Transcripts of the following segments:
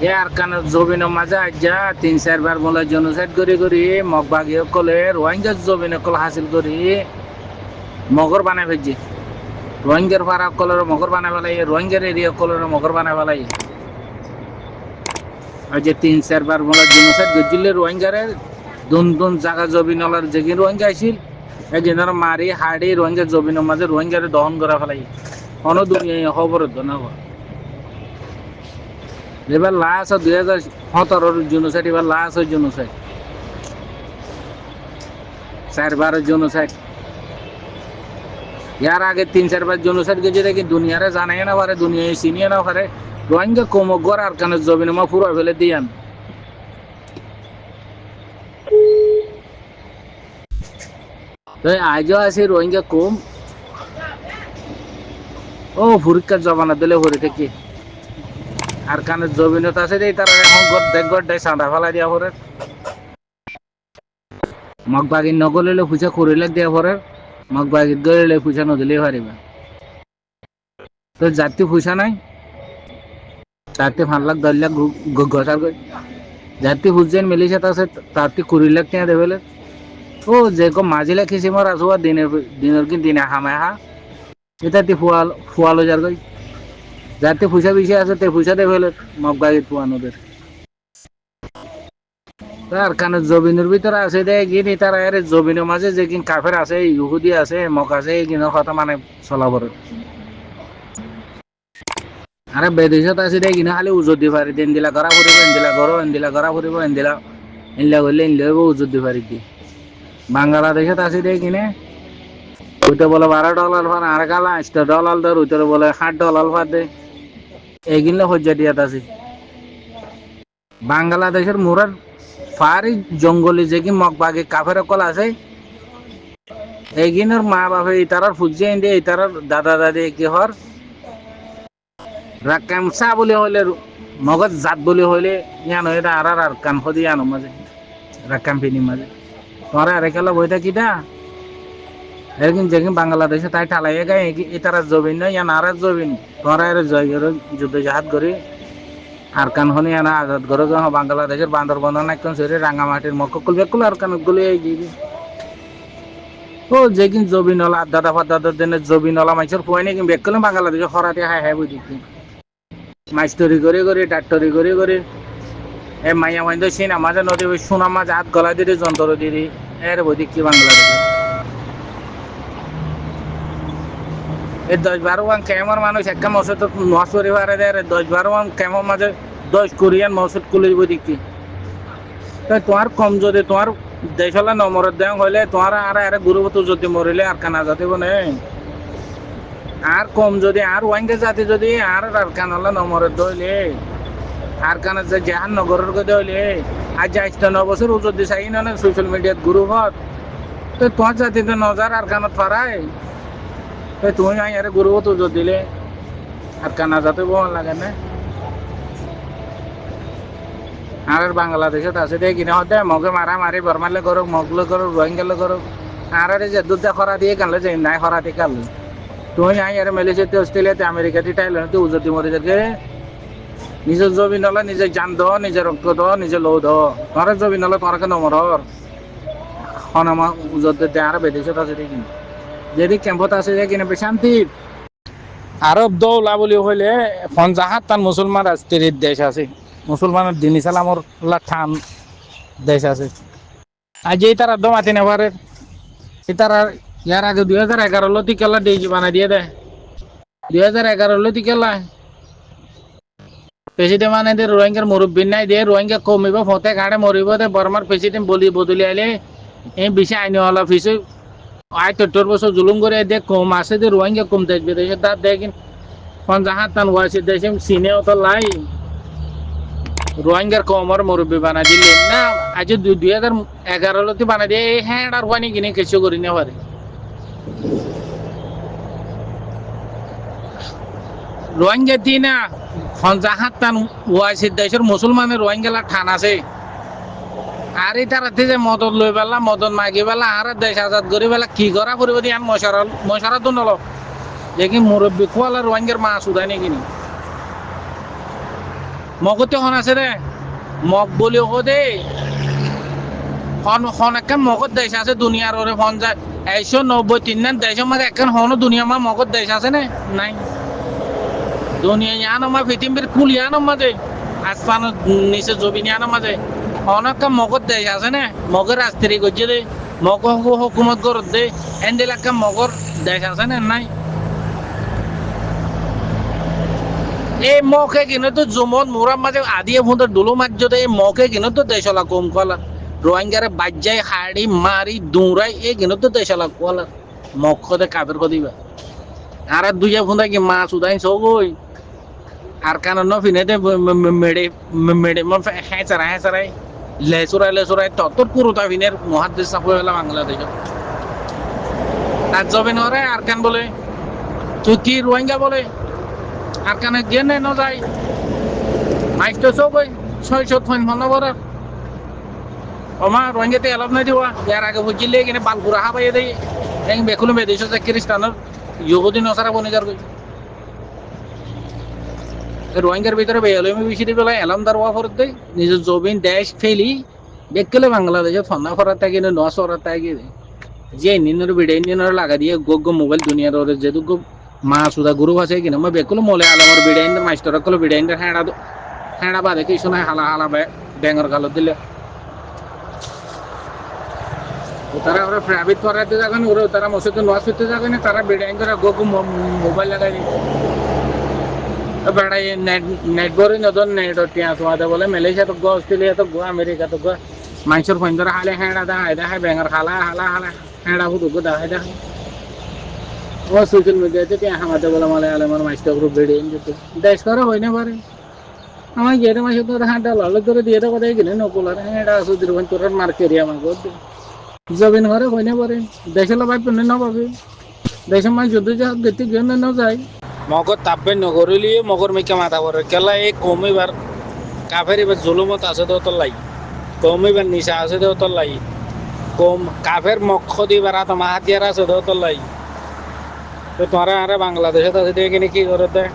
এ আর কান জমিনের মাঝে আজ্জা 3-4 বার বলে জনসাইড করি মগবাগী কলে রোহিঙ্গা জমিন কল হাসিল করি মগর বানাই ফেলছি রোহিঙ্গার পাড়া কলের মগর বানাই ফেলাই রোহিঙ্গার এরিয়া কলের মগর বানাই ফেলাই আর যে 3-4 বার বলে জনসাইড করছিল রোহিঙ্গারে দুন দুন জায়গা জমিনলার যে রোহিঙ্গা আসছিল এই যে মারি হাড়ি রোহিঙ্গা জমিনের মাঝে রোহিঙ্গারে দহন করা ফেলাই কোনো দুনিয়া খবর না এবার লাস্ট 2017 জেনোসাইড এবার লাস্ট হয় জেনোসাইড 4 বার জেনোসাইড ইয়ার আগে 3-4 বার জেনোসাইড গেছে দেখি দুনিয়ারে জানাই না পারে দুনিয়ায় চিনিয়ে না পারে রোহিঙ্গা কমগর আর কানে জমিনে মা পুরো ফেলে দিয়ান তো আজও আছে রোহিঙ্গা কম ও পরীক্ষার জমানা দিলে হরে থেকে আর কানে জমিনত আছে দেই তারা এখন গড় দেয় সাঁদা ফেলা দিয়া পরে মগবাগি নগলে পয়সা করিলে দিয়া পরে মগবাগি গেলে পয়সা নদিলেই পারিবা তো জাতি পয়সা নাই তাতে 5 লাখ 10 লাখ গসার গই জাতি বুঝছেন মিলিছে তাতে 20 লাখ টাকা দেবেলে ও যে কো মাঝিলা কিসিমার আসো দিনের কি দিনে হামায় হা এটা ফুয়ালো যার গই যাতে পয়সা বেশি আছে তে পয়সা দেবেলে মগবাগি ফুয়ানোদের তার কারণে জমিনের ভিতরে আছে দে গিনি তারা এর জমিনের মাঝে যে কিন কাফের আছে ইহুদি আছে মক আছে কিনের কথা মানে চলাবর আরে বিদেশত আছে দে কিনা খালি উজত দি পারি দেন দিলা করা ফুরিব এন্দিলা করো এন্দিলা করা ফুরিব এন্দিলা ইনলা করলে ইনলে উজত দি পারি দি বাংলাদেশত আছে দে কিনে ওইটা বলে $12 ফান আর কালা $8 ধর ওইটা বলে $8 ফার দে এগিনলে হজ্জা দিয়াত আছে বাংলাদেশের মুরার ফারি জঙ্গলি যে কি মগবাগি কাফের কল আছে এগিনের মা বাপে ইতারার ফুজে ইন্দি ইতারার দাদা দাদি কি হর রাকামসা বলে হইলে মগজ জাত বলে হইলে ইয়ান এটা আর কান খদি আনো মাঝে রাকাম পিনি মাঝে তোরা আরে খেলা বইটা কিটা এরকম যেদিন বাংলাদেশে তাই ঠালাই গায়ে ইতারা জবিন না ইয়ান আর জবিন তোরা এর জয় যুদ্ধ জাহাজ করে আর কান হনি আনা আজাদ করে বাংলাদেশের বান্দরবন একদম শরীরে রাঙামাটির মক্কল বেকুল আর কান গুলি এই দিবি ও যেদিন জবিনলা দাদা ফাদাদের দিনে জবিনলা মাইসের ফুয়াই নাকি বেকুল বাংলাদেশে খরাতে হাই হাই বুঝি মাইস্টরি করে ডাক্তরি করে এ মাইয়া মাইন্দ সিনা মাঝে নদী সোনা মাছ হাত গলা দিদি যন্ত্র দিদি এর বৈদিক কি বাংলাদেশে এই 10-12 কেমন মানুষ একটা মসজিদ নষ্ট করে পারে দেয় 10-12 কেমন মাঝে 10 কোরিয়ান মসজিদ খুলে বৈদিক কি তাই তোমার কম যদি তোমার দেশলা নমর দেওয়া হইলে তোমার আর আরে গুরুবত যদি মরিলে আর কানা যাতে বনে আর কম যদি আর ওয়াইঙ্গে জাতি যদি আর কানালা নমরে দইলে আর কানা যে জাহান নগরের কে দইলে আজ 8-9 বছর যদি চাই না সোশ্যাল মিডিয়াত গ্রুপত তো তোমার জাতিতে নজর আর কানত ফারায় তো তুমি আরে গ্রুপত উজত দিলে আর কানা যাতে বন লাগে না আর বাংলাদেশত আছে দে কিনা হতে মগে মারি বরমালে করো মগলে করো রোহিঙ্গালে করো আর যে দুধ খরা দিয়ে কানলে যে নাই খরা দিয়ে কানলে তুমি আরে মালয়েশিয়াতে অস্ট্রেলিয়াতে আমেরিকাতে থাইল্যান্ডতে উজতি মরে যাকে নিজের জমি নলা নিজে জান দ নিজে রক্ত দ নিজে লো দ তোমার জমি নলা তোমাকে নমর হনামা উজতে আর বিদেশত আছে দেখি যদি ক্যাম্পত আছে যে কিনা শান্তি আরব দৌলা বলি হইলে ফনজাহাত তান মুসলমান রাষ্ট্রের দেশ আছে মুসলমানের দিন ইসলামর ঠান দেশ আছে আজ এই তারা দমাতে নেবারে তারা ইয়ার আগে 2011 লতি কেলা ডেজি বানাই দিয়ে দেয় 2011 লতি কেলা প্রেসিডেন্ট মানে দে রোহিঙ্গার মুরব্বী নাই দিয়ে রোহিঙ্গা কমিব ফতে ঘাড়ে মরিব দে বর্মার প্রেসিডেন্ট বদলি আইলে এই বেশি আইনি হলা ফিসে 78 বছর জুলুম করে দে কম আছে দে রোহিঙ্গা কম দেখবে দেশে তার দেখেন পঞ্জাহাত তান ওয়াসি দেশে সিনেও তো লাই রোহিঙ্গার কমর মুরব্বী বানাই দিলে না আজ 2011 লতি বানাই দিয়ে এই হ্যাঁ আর হয়নি কিনে কিছু করি না পারে রোহিঙ্গা দি না পঞ্জাহাত তান ওয়াসি দেশের মুসলমানের রোহিঙ্গালা ঠান আছে আর এই তারাতে যে মদত লই পেলা মদত মাগি পেলা আর দেশ আজাদ করি পেলা কি করা করিব দিয়ে মশারা তো নল দেখি মুরব্বী খোয়ালা রোহিঙ্গার মা সুদাই নি কিনি মগতে হন আছে রে মগ বলি ও দে হন হন একটা মগত দেশ আছে দুনিয়ার ওরে হন যায় 193 দেশের মাঝে একখান হন দুনিয়া মা মগত দেশ আছে না নাই দুনিয়া ইয়ানো মা পৃথিবীর কুল ইয়ানো মাঝে আসমান নিচে জমিন ইয়ানো মাঝে হন একটা মগত দেশ আছে না মগের রাস্তারি করছে দে মগ হুকুমত করত দে এন্ডেল একটা মগর দেশ আছে না নাই এই মকে কিনে তো জমন মোরার মাঝে আদিয়ে ফোনটা ডুলো মারজতে এই মকে কিনে তো দেশলা কম কলা রোহিঙ্গারে বাজ্যাই হাড়ি মারি দৌড়াই এই কিনে তো দেশলা কলা মক খদে কাপের কদিবা আর দুইয়া ফোনটা কি মাছ উদাই সবই আর কান ন ফিনে দে মেড়ে মেড়ে মন হ্যাঁ লেসুরাই ততর পুরোটা ফিনের মহাদেশ সাপে হলা বাংলাদেশ আর জবে নরে আর কান বলে তুই কি রোহিঙ্গা বলে আর কানে গেনে ন যায় মাইক তো সবই 600 ফোন বড় ওমা রোহিঙ্গাতে এলাপ নাই দিওয়া ইয়ার আগে বুঝিলে এখানে বালপুরা হাবাই দেয় এই বেকুলো মেদেশ যে খ্রিস্টানের ইহুদি নসারা বনে যার কই রোহিঙ্গার ভিতরে বেয়ালমি বেশি দিবেলা এলাম দার ওয়া ফরত দেয় নিজের জমিন দেশ ফেলি বেকলে বাংলাদেশে ফন্না ফরাত থাকে না নস ফরাত থাকে যে নিনর বিডে নিনর লাগা দিয়ে গোগ মোবাইল দুনিয়ার ওরে যেদু গো মা সুদা গুরু আছে কিনা মই বেকুলো মলে আলামর বিডে মাস্টার কল বিডে হেঁড়া বাদে কিছু নাই হালা হালা ব্যাঙর গালত দিলে তারা ওরা প্রাইভেট করাতে যাবেন ওরা তারা মসজিদে নামাজ পড়তে যাবেন তারা বেড়াই করে গোগো মোবাইল লাগাই বেড়াই নেট বরে নদন নেট টিয়া তোমাদের বলে মালয়েশিয়া তো গো অস্ট্রেলিয়া তো গো আমেরিকা তো গো মানুষের ফোন ধরে হালে হেঁড়া দেখা ব্যাঙর খালা হালা হালা হেঁড়া হুদু গো দেখা ও সোশ্যাল মিডিয়াতে টিয়া আমাদের বলে মালায়ালামের মাস্টার গ্রুপ বেড়ে যেত দেশ করা হয় না পারে আমার গেটে মাসে তো হাঁটা লাল ধরে দিয়ে তো কোথায় গেলে নকুলার হেঁড়া সুদির ভাই তোর মার্কেরিয়া আমাকে জবিন ঘরে হইনে পারে দেশে লবাই পেনে ন পাবে দেশের মাছ যদি যা গতি গেলে ন যায় মগর তাপবে নগরলি মগর মেকে মাথা পড়ে কেলা এই কমিবার কাফের এবার জুলুমত আছে তো তোর লাই কমিবার নিশা আছে তো তোর লাই কম কাফের মক্ষ দিবার তোমার হাতিয়ার আছে তো তোর লাই তো তোরা আরে বাংলাদেশে তো আছে কিনে কি করে দে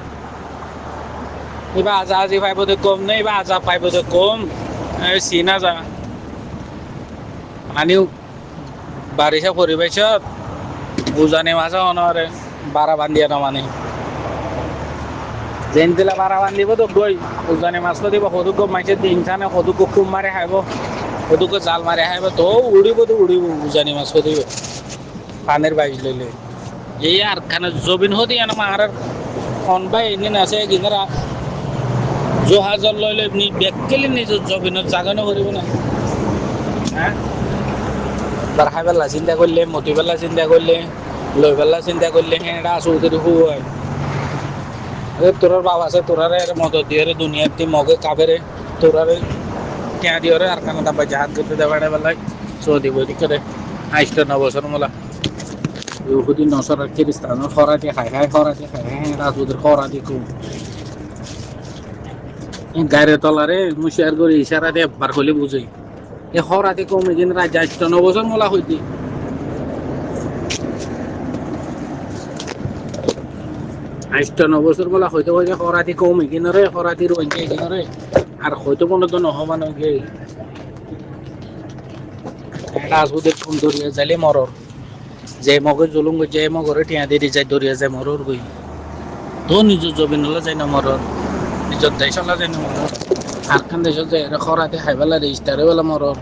এবার আজা আজি পাইব তো কম নেই এবার আজা পাইব তো কম চিনা যা আনিও বারিশা পরিবেশত উজানি মাছ অনরে বারা বান্ধিয়া নমানে যেন দিলে বারা বান্ধিব তো গই উজানি মাছ তো দিব সদুক মাছে ইনসানে সদুক খুব মারে খাইব সদুক জাল মারে খাইব তো উড়িব উজানি মাছ দিব পানের বাইজ লইলে এই আর খানে জবিন হদি আমার অনবাই এনে আছে কিনারা জহাজল লইলে বেকেলে নিজের জবিনের জাগানো করিব না হ্যাঁ তার খাইবেলা চিন্তা করলে মতিবেলা চিন্তা করলে লইবেলা চিন্তা করলে হেঁড়া চৌধুরী হয় তোর বাবা আছে তোরারে মদত দিয়ে দুনিয়ার দি মগে কাবেরে তোরারে টিয়া দিয়ে আর কানা দাবা জাহাজ করতে দেবাড়ে বেলায় সৌদি বৈদিক করে 8 বছর মোলা ইহুদি নসর খ্রিস্টান খরাটি খাই হেঁড়া চৌধুরী খরাটি খুব গাড়ি তলারে মুশিয়ার করে ইশারা দিয়ে বার করলে বুঝাই এ খরাতে কমে দিন রাত 8 বছর মোলা হইতে 8 বছর মোলা হইতে হইতে খরাতি কমে কিনরে খরাতি রইছে কিনরে আর হয়তো কোনো তো নহমান গে রাজবুদের ফোন ধরিয়া যাইলে মরর যে মগে জুলুম যে মগরে টিয়া দিয়ে যাই ধরিয়া যায় মরর গই তো নিজের জমিন হলে যাই না মরর নিজের দেশ হলে যাই না মরর আর খান দেশত যায় খরাতে খাইবেলা রেজিস্টারে বেলা মরর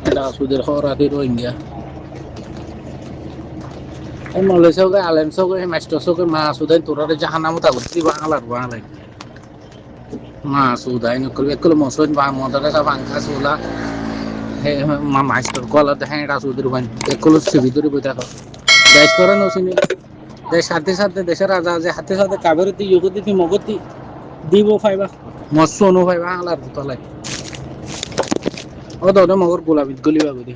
এটা সুদের খরাতি রোহিঙ্গা এই মলে সৌকে আলেম সৌকে মাস্টার সৌকে মা সুদাই তোরারে জাহান্নাম তাগতি বাংলার বাংলাই মা সুদাই নকল একল মসন বা মদরে সব আঙ্কা সুলা হে মা মাস্টার কলা দেখাই এটা সুদের বান একল সিবি ধরে বইতা দেশ করে নসিনি দেশ সাথে সাথে দেশের রাজা যে হাতে সাথে কাবেরতি ইহুদি মগতি দিব ফাইবা মসনো ফাইবা বাংলার তলায় ও তো মগর গোলাবিদ গলিবা গদি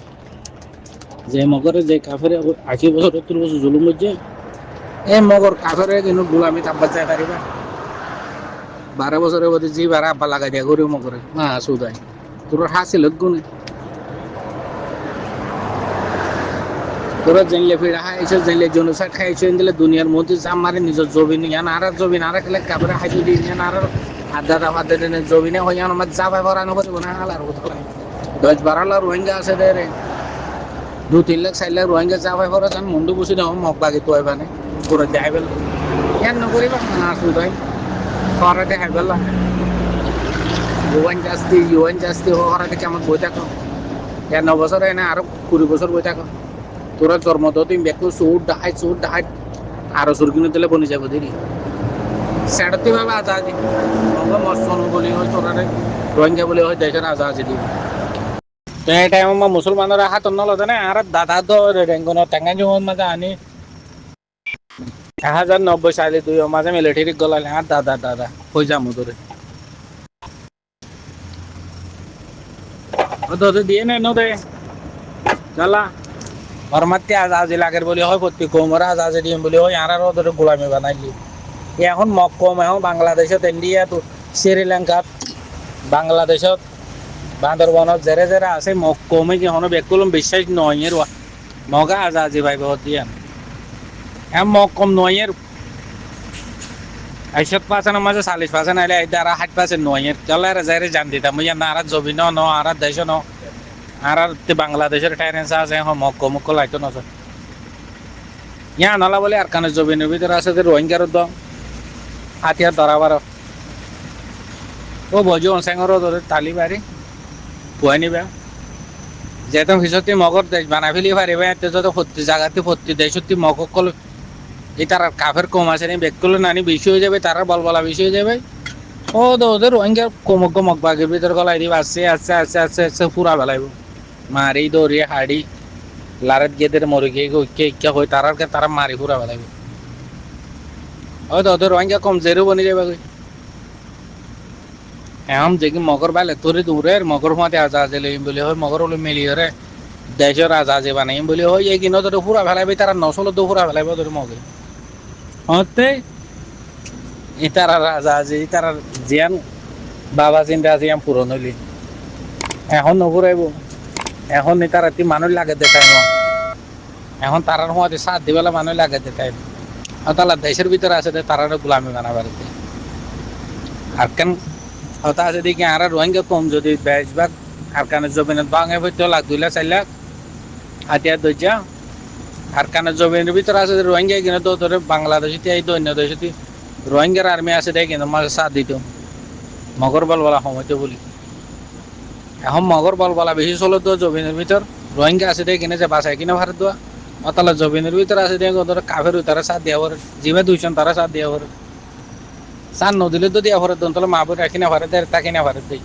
যে মগরে যে কাফেরে 80 বছর 70 বছর জুলুম করছে এ মগর কাফেরে কিন্তু গোলামি তাব্বা চাই পারিবা 12 বছরের মধ্যে জি বারা আব্বা লাগাই দিয়া গরু মগরে না সুদাই তোর হাসিল গুনে তোরা জানলে ফিরা খাইছে জানলে জনসার খাইছে দিলে দুনিয়ার মধ্যে জাম মারে নিজের জবিন ইয়ান আর জবিন আর খেলে কাফেরে হাইতে দিন ইয়ান আর আড্ডা ফাড্ডা দিনে জমিনে হয়ে আমার জাফাই ভরানো করবো না হালার কথা 10-12 লাখ রোহিঙ্গা আছে রে 2-3 লাখ 4 লাখ রোহিঙ্গা জাফাই ভরা যান মুন্ডু বসে দেওয়া মগ বাকি তো এবারে করে দেখাই পেল কেন নকরিবা না আসুন তাই করে দেখাই পেলাম ইউএন জাস্তি হওয়ার কেমন বই থাকো 9 বছর এনে আরো 20 বছর বই থাকো তোরা জন্ম তো তুমি বেকু চোর ডাহাই আরো চোর কিনে দিলে বনি যাবো দেরি সেটাতে ভাবে আজাদি মস্ত বলি হয় তোরা রোহিঙ্গা বলি হয় দেশের আজাদি দিব তো এই টাইমত মুছলমানৰ হাতত নলতে নে আৰু দাদা ৰেংগুনৰ টেঙা জোঙত মাজে আনি 1090 সালে দুই মাঝে মিলিটারি গলালে আর দাদা হয়ে যাবো তোরে তোদের দিয়ে নেই নদে জ্বালা হরমাতে আজাজি লাগের বলি হয় প্রত্যেক কোমরে আজাজি দিয়ে বলি হয় আর ওদের গোলামি বানাইলি এখন মক্কম এখন বাংলাদেশত ইন্ডিয়া তো শ্রীলঙ্কাত বাংলাদেশত বান্দরবনত জেরে জেরে আছে মক্কমে কি হনো বেকুলম বিশ্বাস নয় এর মগা আজাজি ভাই বহুত দিয়ে এম মক্কম নয় এর 60% মাঝে 40% আইলে এই দ্বারা 60% নয় এর চলে যারে জান দিতাম ইয়া না আর জবি ন আর দেশ ন আর বাংলাদেশের টাইরেন্স আছে এখন মক্ক লাইতো না ইয়া নলা বলে আর কানে জবিনের ভিতরে আছে যে রোহিঙ্গার দম হাতিয়ার ধরাবার ও বজু অনসাঙ্গর তালি বাড়ি পুয়াই নিবা যেহেতু হিসতি মগর দেশ বানাই ফেলি পারিবে এতে যত প্রতি জায়গাতে প্রতি দেশতি মগক কল এই তার কাফের কম আছে নি বেকুল নানি বেশি হয়ে যাবে তারা বলবলা বেশি হয়ে যাবে ও তো ওদের রোহিঙ্গার মগ বাগের ভিতরে গলাই দিব আছে পুরা বেলাইব মারি দৌড়িয়ে হাড়ি লারেত গেদের মরে গিয়ে ইচ্ছা হয় তারা মারি পুরা বেলাইব হয়তো ওদের রোহিঙ্গা কম জেরো বনি যাবে এখন যে মগর বেলে তোরে দূরে মগর মাতে আজাজে লইম বলে হয় মগর হলে মিলি ধরে দেশের আজাজে বানাইম বলে হয় এই কিনো তোর পুরা ফেলাইবে তারা নসল তো পুরা ফেলাইব তোর মগে হতে ইতারা রাজা আছে ইতারা জিয়ান বাবা চিন্তা জিয়ান পূরণ হইলি এখন নপুরাইব এখন ইতারা তি মানুষ লাগে দেখাই ন এখন তারার মধ্যে সাত দিবেলা মানুষ লাগে দেখাই আর তারা দেশের ভিতরে আছে তারা গোলামি বানাবার আর কেন হতা আছে দেখি আর রোহিঙ্গা কম যদি বেশভাগ আর কানের জমিনের ভাঙে হইতে লাখ 2 লাখ 4 লাখ হাতিয়ার দইয়া আর কানের জমিনের ভিতরে আছে রোহিঙ্গা কিনে তো তোর বাংলাদেশে এই অন্য দেশে রোহিঙ্গার আর্মি আছে দেয় কিন্তু মাঝে সাথ দিত মগর বল বলা সময়তে বলি এখন মগর বল বলা বেশি চলো তো জমিনের ভিতর রোহিঙ্গা আছে দেয় কিনে যে বাসায় কিনে ভারত দেওয়া অতালা জমিনের ভিতরে আছে দেয় তোর কাফের তারা সাথ দেওয়া করে জিমে 200 তারা সাথ দেওয়া করে সান নদিলে তো দেওয়া ভরে দন্তলে মা বোন রাখি না ভরে দেয় তাকে না ভরে দেয়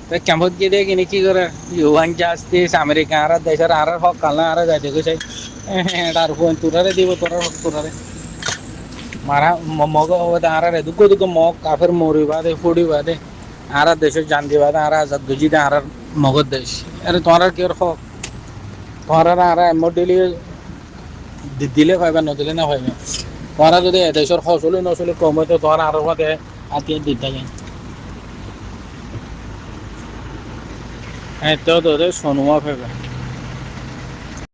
তো কেমন গিয়ে দিয়ে কিনে কি করে ইউহান জাস্তি আমেরিকা আর দেশের আর হক কালনা আর যাই দেখে চাই আর ফোন তোরারে দিব তোরারে মারা মগ আর দুঃখ মগ কাফের মরিবা দে ফুড়িবা দে আর দেশের জান দিবা দে আর আজাদ বুঝি দে আর মগর দেশ আরে তোমার কি হক তোমার আর মডেলি দিলে পাইবা নদিলে না পাইবা তোমারা যদি দেশের ফসল নচলে কম হয় তো তোমার আরো মধ্যে হাতিয়ে দিতে যায় হ্যাঁ তো তোদের সোনুয়া পাইবা